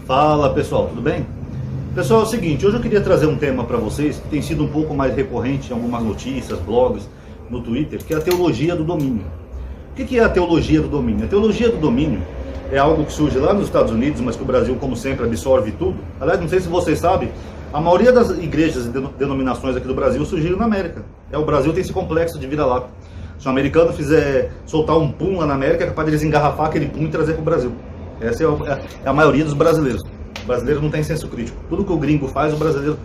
Fala pessoal, tudo bem? Pessoal, é o seguinte, hoje eu queria trazer um tema para vocês que tem sido um pouco mais recorrente em algumas notícias, blogs, no Twitter, que é a teologia do domínio. O que é a teologia do domínio? A teologia do domínio é algo que surge lá nos Estados Unidos, mas que o Brasil, como sempre, absorve tudo. Aliás, não sei se vocês sabem, a maioria das igrejas e denominações aqui do Brasil surgiram na América. O Brasil tem esse complexo de vira-lata. Se o americano fizer soltar um pum lá na América, é capaz de eles engarrafar aquele pum e trazer para o Brasil. Essa é a maioria dos brasileiros. O brasileiro não tem senso crítico. Tudo que o gringo faz, o brasileiro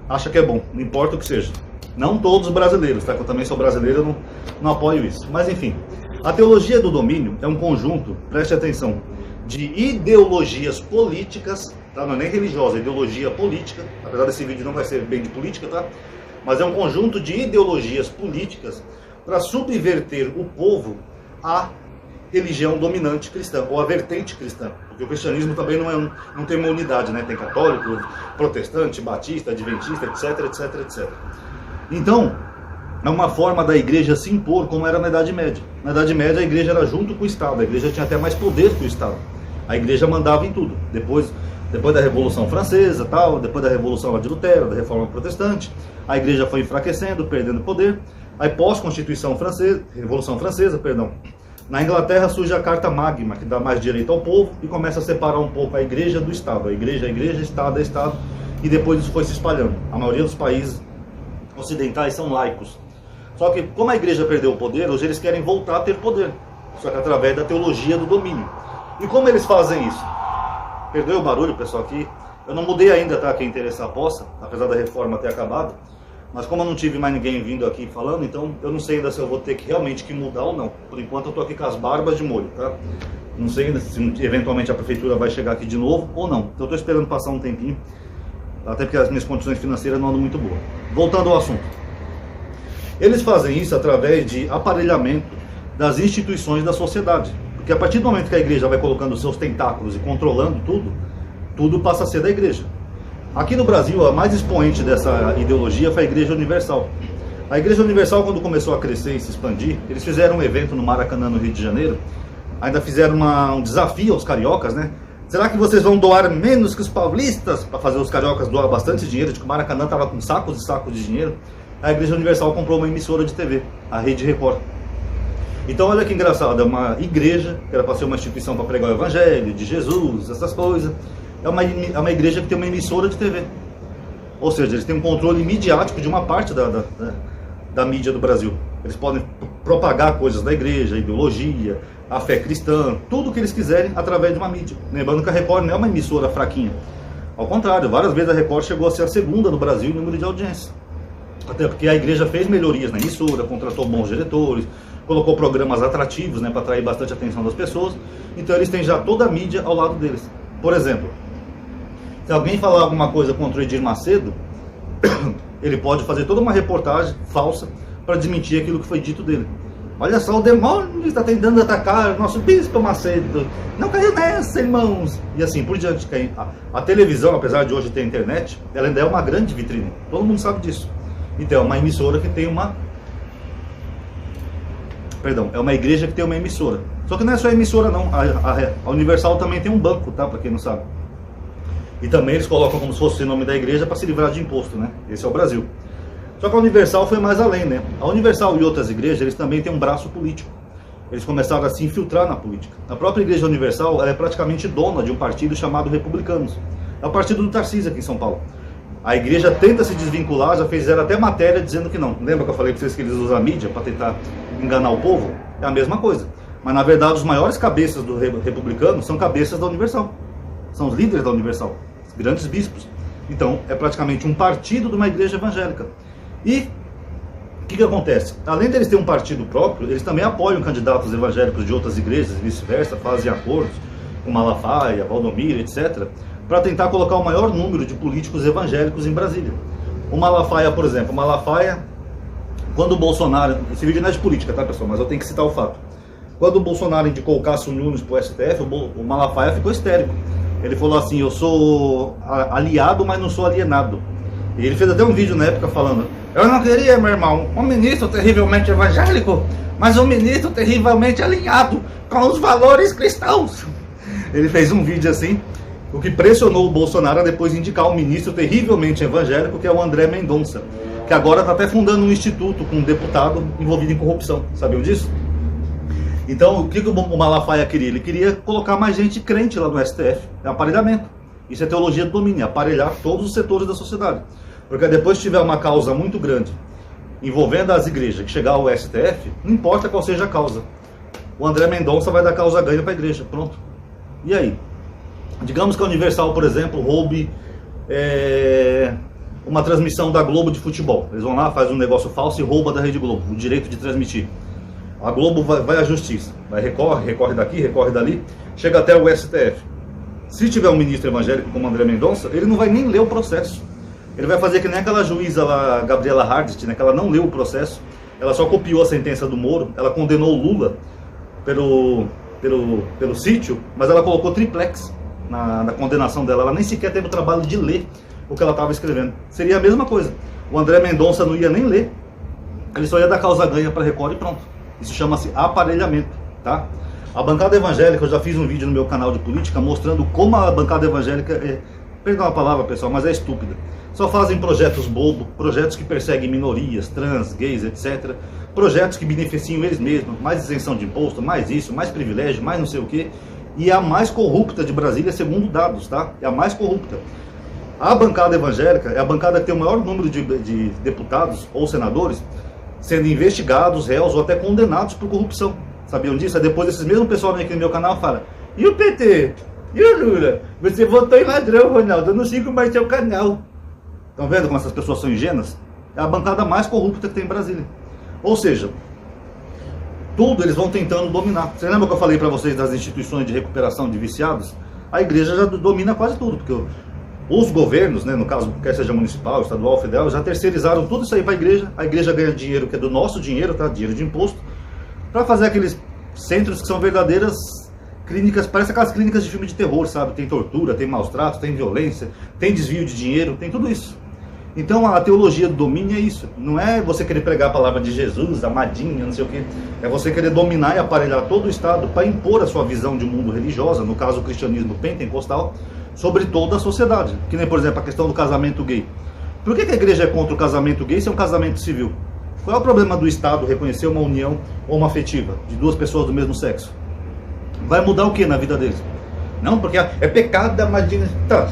acha que é bom, não importa o que seja. Não todos os brasileiros, tá? Que eu também sou brasileiro, eu não apoio isso. Mas enfim, a teologia do domínio é um conjunto, preste atenção, de ideologias políticas, tá? Não é nem religiosa, é ideologia política. Apesar desse vídeo não vai ser bem de política, tá? Mas é um conjunto de ideologias políticas para subverter o povo à religião dominante cristã, ou a vertente cristã, porque o cristianismo também não tem uma unidade, né? Tem católico, protestante, batista, adventista, etc, etc, etc. Então, é uma forma da igreja se impor como era na Idade Média. Na Idade Média a igreja era junto com o Estado, a igreja tinha até mais poder que o Estado. A igreja mandava em tudo. Depois da Revolução Francesa, tal, depois da Revolução de Lutero, da Reforma Protestante, a igreja foi enfraquecendo, perdendo poder. Aí pós-Constituição Francesa, Revolução Francesa, perdão, na Inglaterra surge a Carta Magna, que dá mais direito ao povo e começa a separar um pouco a igreja do Estado. A igreja, Estado é Estado, e depois isso foi se espalhando. A maioria dos países ocidentais são laicos. Só que como a igreja perdeu o poder, hoje eles querem voltar a ter poder, só que através da teologia do domínio. E como eles fazem isso? Perdoe o barulho, pessoal, aqui. Eu não mudei ainda, tá? Quem interessar possa, apesar da reforma ter acabado. Mas como eu não tive mais ninguém vindo aqui falando, então eu não sei ainda se eu vou ter que realmente mudar ou não. Por enquanto eu estou aqui com as barbas de molho, tá? Não sei ainda se eventualmente a prefeitura vai chegar aqui de novo ou não. Então eu estou esperando passar um tempinho, até porque as minhas condições financeiras não andam muito boas. Voltando ao assunto. Eles fazem isso através de aparelhamento das instituições da sociedade. Porque a partir do momento que a igreja vai colocando os seus tentáculos e controlando tudo, tudo passa a ser da igreja. Aqui no Brasil, a mais expoente dessa ideologia foi a Igreja Universal. A Igreja Universal, quando começou a crescer e se expandir, eles fizeram um evento no Maracanã, no Rio de Janeiro. Ainda fizeram um desafio aos cariocas, né? Será que vocês vão doar menos que os paulistas? Para fazer os cariocas doar bastante dinheiro, de que o Maracanã estava com sacos e sacos de dinheiro. A Igreja Universal comprou uma emissora de TV, a Rede Record. Então olha que engraçado, é uma igreja, que era para ser uma instituição para pregar o Evangelho, de Jesus, essas coisas. É uma igreja que tem uma emissora de TV. Ou seja, eles têm um controle midiático de uma parte da mídia do Brasil. Eles podem propagar coisas da igreja, a ideologia, a fé cristã, tudo o que eles quiserem através de uma mídia. Lembrando que a Record não é uma emissora fraquinha. Ao contrário, várias vezes a Record chegou a ser a segunda no Brasil em número de audiência. Até porque a igreja fez melhorias na emissora, contratou bons diretores, colocou programas atrativos, né, para atrair bastante atenção das pessoas. Então eles têm já toda a mídia ao lado deles. Por exemplo, se alguém falar alguma coisa contra o Edir Macedo, ele pode fazer toda uma reportagem falsa para desmentir aquilo que foi dito dele. Olha só, o demônio está tentando atacar o nosso bispo Macedo. Não caiu nessa, irmãos. E assim por diante. A televisão, apesar de hoje ter internet, ela ainda é uma grande vitrine. Todo mundo sabe disso. Então, é uma emissora que tem uma... Perdão, é uma igreja que tem uma emissora. Só que não é só a emissora, não. A Universal também tem um banco, tá? Para quem não sabe. E também eles colocam como se fosse o nome da igreja para se livrar de imposto, né? Esse é o Brasil. Só que a Universal foi mais além, né? A Universal e outras igrejas, eles também têm um braço político. Eles começaram a se infiltrar na política. A própria Igreja Universal, ela é praticamente dona de um partido chamado Republicanos. É o partido do Tarcísio aqui em São Paulo. A igreja tenta se desvincular, já fizeram até matéria dizendo que não. Lembra que eu falei para vocês que eles usam a mídia para tentar enganar o povo? É a mesma coisa. Mas na verdade os maiores cabeças do republicano são cabeças da Universal. São os líderes da Universal, os grandes bispos. Então é praticamente um partido de uma igreja evangélica. E o que acontece? Além deles terem um partido próprio, eles também apoiam candidatos evangélicos de outras igrejas e vice-versa, fazem acordos com Malafaia, Valdomiro, etc., para tentar colocar o maior número de políticos evangélicos em Brasília. O Malafaia, por exemplo, o Malafaia, quando o Bolsonaro... Esse vídeo não é de política, tá, pessoal? Mas eu tenho que citar o fato. Quando o Bolsonaro indicou o Cássio Nunes para o STF, o Malafaia ficou histérico. Ele falou assim, eu sou aliado, mas não sou alienado. E ele fez até um vídeo na época falando, eu não queria, meu irmão, um ministro terrivelmente evangélico, mas um ministro terrivelmente alinhado com os valores cristãos. Ele fez um vídeo assim, O que pressionou o Bolsonaro a depois indicar um ministro terrivelmente evangélico, que é o André Mendonça, que agora está até fundando um instituto com um deputado envolvido em corrupção. Sabiam disso? Então, o que o Malafaia queria? Ele queria colocar mais gente crente lá no STF. É aparelhamento. Isso é teologia do domínio, é aparelhar todos os setores da sociedade. Porque depois que tiver uma causa muito grande envolvendo as igrejas, que chegar ao STF, não importa qual seja a causa. O André Mendonça vai dar causa ganha para a igreja. Pronto. E aí? Digamos que a Universal, por exemplo, roube uma transmissão da Globo de futebol. Eles vão lá, fazem um negócio falso e rouba da Rede Globo o direito de transmitir. A Globo vai à justiça. Recorre daqui, recorre dali, chega até o STF. Se tiver um ministro evangélico como André Mendonça, ele não vai nem ler o processo. Ele vai fazer que nem aquela juíza lá, Gabriela Hardt, né, que ela não leu o processo. Ela só copiou a sentença do Moro. Ela condenou o Lula pelo sítio, mas ela colocou triplex na condenação dela. Ela nem sequer teve o trabalho de ler o que ela estava escrevendo. Seria a mesma coisa. O André Mendonça não ia nem ler, ele só ia dar causa ganha para Record e pronto. Isso chama-se aparelhamento, tá? A bancada evangélica, eu já fiz um vídeo no meu canal de política mostrando como a bancada evangélica perdão a palavra, pessoal, mas é estúpida. Só fazem projetos bobos, projetos que perseguem minorias, trans, gays, etc. Projetos que beneficiam eles mesmos, mais isenção de imposto, mais isso, mais privilégio, mais não sei o quê. E é a mais corrupta de Brasília, segundo dados, tá? É a mais corrupta. A bancada evangélica é a bancada que tem o maior número de deputados ou senadores sendo investigados, réus ou até condenados por corrupção. Sabiam disso? Aí depois esses mesmos pessoal vem aqui no meu canal e fala: e o PT? E o Lula? Você votou em ladrão, Ronaldo, eu não sigo mais seu canal. Estão vendo como essas pessoas são ingênuas? É a bancada mais corrupta que tem em Brasília. Ou seja, tudo eles vão tentando dominar. Você lembra que eu falei para vocês das instituições de recuperação de viciados? A igreja já domina quase tudo, porque os governos, né, no caso, quer seja municipal, estadual, federal, já terceirizaram tudo isso aí para a igreja ganha dinheiro, que é do nosso dinheiro, tá? Dinheiro de imposto, para fazer aqueles centros que são verdadeiras clínicas, parece aquelas clínicas de filme de terror, sabe? Tem tortura, tem maus tratos, tem violência, tem desvio de dinheiro, tem tudo isso. Então a teologia do domínio é isso. Não é você querer pregar a palavra de Jesus, amadinho, não sei o quê. É você querer dominar e aparelhar todo o Estado para impor a sua visão de mundo religiosa, no caso o cristianismo pentecostal, sobre toda a sociedade. Que nem, por exemplo, a questão do casamento gay. Por que a igreja é contra o casamento gay se é um casamento civil? Qual é o problema do Estado reconhecer uma união homoafetiva de duas pessoas do mesmo sexo? Vai mudar o que na vida deles? Não, porque é pecado da amadinha. Tá.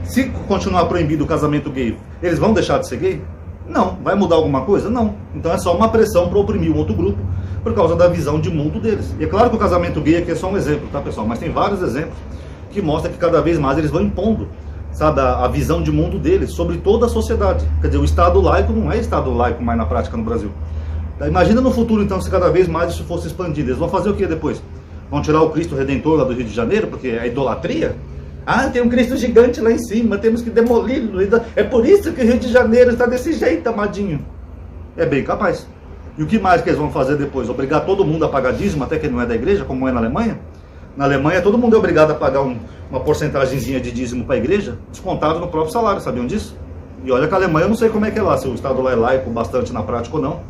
Se continuar proibido o casamento gay, eles vão deixar de ser gay? Não. Vai mudar alguma coisa? Não. Então é só uma pressão para oprimir um outro grupo por causa da visão de mundo deles. E é claro que o casamento gay aqui é só um exemplo, tá, pessoal? Mas tem vários exemplos que mostram que cada vez mais eles vão impondo, sabe, a visão de mundo deles sobre toda a sociedade. Quer dizer, o Estado laico não é Estado laico mais na prática no Brasil. Imagina no futuro, então, se cada vez mais isso fosse expandido. Eles vão fazer o que depois? Vão tirar o Cristo Redentor lá do Rio de Janeiro, porque é idolatria? Ah, tem um Cristo gigante lá em cima, temos que demoli-lo. É por isso que o Rio de Janeiro está desse jeito, amadinho. É bem capaz. E o que mais que eles vão fazer depois? Obrigar todo mundo a pagar dízimo, até quem não é da igreja, como é na Alemanha? Na Alemanha, todo mundo é obrigado a pagar uma porcentagemzinha de dízimo para a igreja, descontado no próprio salário, sabiam disso? E olha que a Alemanha, eu não sei como é que é lá, se o Estado lá é laico bastante na prática ou não,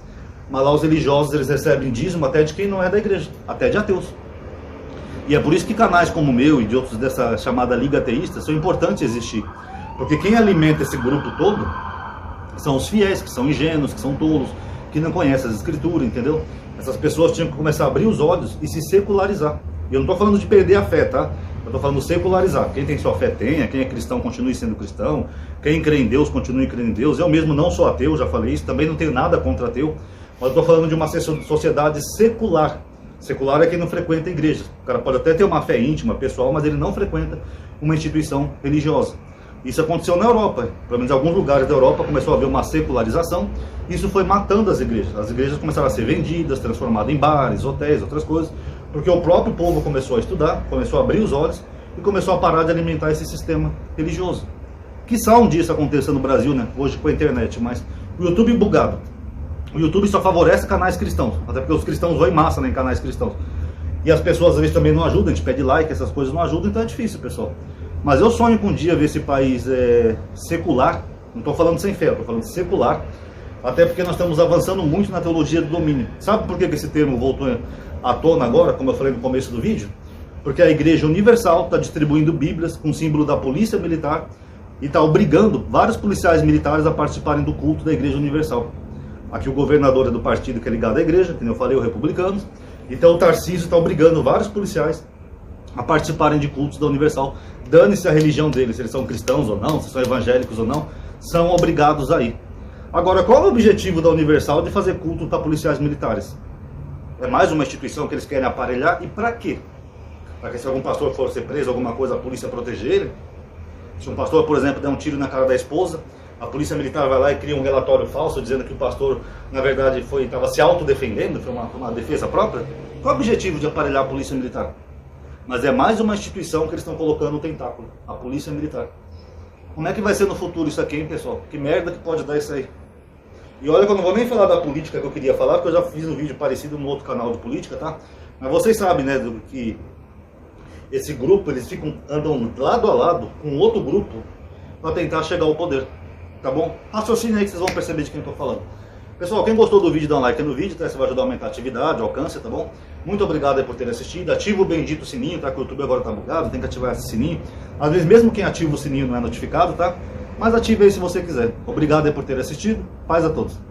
mas lá os religiosos, eles recebem dízimo até de quem não é da igreja, até de ateus. E é por isso que canais como o meu e de outros dessa chamada Liga Ateísta são importantes existir. Porque quem alimenta esse grupo todo são os fiéis, que são ingênuos, que são tolos, que não conhecem as escrituras, entendeu? Essas pessoas tinham que começar a abrir os olhos e se secularizar. E eu não estou falando de perder a fé, tá? Eu estou falando de secularizar. Quem tem sua fé tenha, quem é cristão continue sendo cristão, quem crê em Deus continue crendo em Deus. Eu mesmo não sou ateu, já falei isso, também não tenho nada contra ateu, mas eu estou falando de uma sociedade secular. Secular é quem não frequenta igrejas. O cara pode até ter uma fé íntima, pessoal, mas ele não frequenta uma instituição religiosa. Isso aconteceu na Europa. Pelo menos em alguns lugares da Europa começou a haver uma secularização. Isso foi matando as igrejas. As igrejas começaram a ser vendidas, transformadas em bares, hotéis, outras coisas. Porque o próprio povo começou a estudar, começou a abrir os olhos e começou a parar de alimentar esse sistema religioso. Quiçá um dia isso aconteça no Brasil, né? Hoje com a internet, mas o YouTube bugado. O YouTube só favorece canais cristãos, até porque os cristãos vão em massa, né, em canais cristãos. E as pessoas às vezes também não ajudam, a gente pede like, essas coisas não ajudam, então é difícil, pessoal. Mas eu sonho com um dia ver esse país secular, não estou falando sem fé, estou falando secular, até porque nós estamos avançando muito na teologia do domínio. Sabe por que esse termo voltou à tona agora, como eu falei no começo do vídeo? Porque a Igreja Universal está distribuindo Bíblias com o símbolo da Polícia Militar e está obrigando vários policiais militares a participarem do culto da Igreja Universal. Aqui o governador é do partido que é ligado à igreja, que eu falei, o Republicanos. Então o Tarcísio está obrigando vários policiais a participarem de cultos da Universal. Dane-se a religião deles, se eles são cristãos ou não, se são evangélicos ou não, são obrigados a ir. Agora, qual é o objetivo da Universal de fazer culto para policiais militares? É mais uma instituição que eles querem aparelhar, e para quê? Para que se algum pastor for ser preso, alguma coisa, a polícia proteger ele? Se um pastor, por exemplo, der um tiro na cara da esposa, a polícia militar vai lá e cria um relatório falso dizendo que o pastor, na verdade, estava se autodefendendo, foi uma defesa própria. Qual é o objetivo de aparelhar a polícia militar? Mas é mais uma instituição que eles estão colocando no tentáculo, a polícia militar. Como é que vai ser no futuro isso aqui, hein, pessoal? Que merda que pode dar isso aí? E olha que eu não vou nem falar da política que eu queria falar, porque eu já fiz um vídeo parecido no outro canal de política, tá? Mas vocês sabem, né, que esse grupo, eles andam lado a lado com outro grupo para tentar chegar ao poder, tá bom? Raciocínio aí que vocês vão perceber de quem eu tô falando. Pessoal, quem gostou do vídeo, dá um like no vídeo, tá? Isso vai ajudar a aumentar a atividade, o alcance, tá bom? Muito obrigado aí por ter assistido. Ativa o bendito sininho, tá? Que o YouTube agora tá bugado, tem que ativar esse sininho. Às vezes mesmo quem ativa o sininho não é notificado, tá? Mas ative aí se você quiser. Obrigado aí por ter assistido. Paz a todos.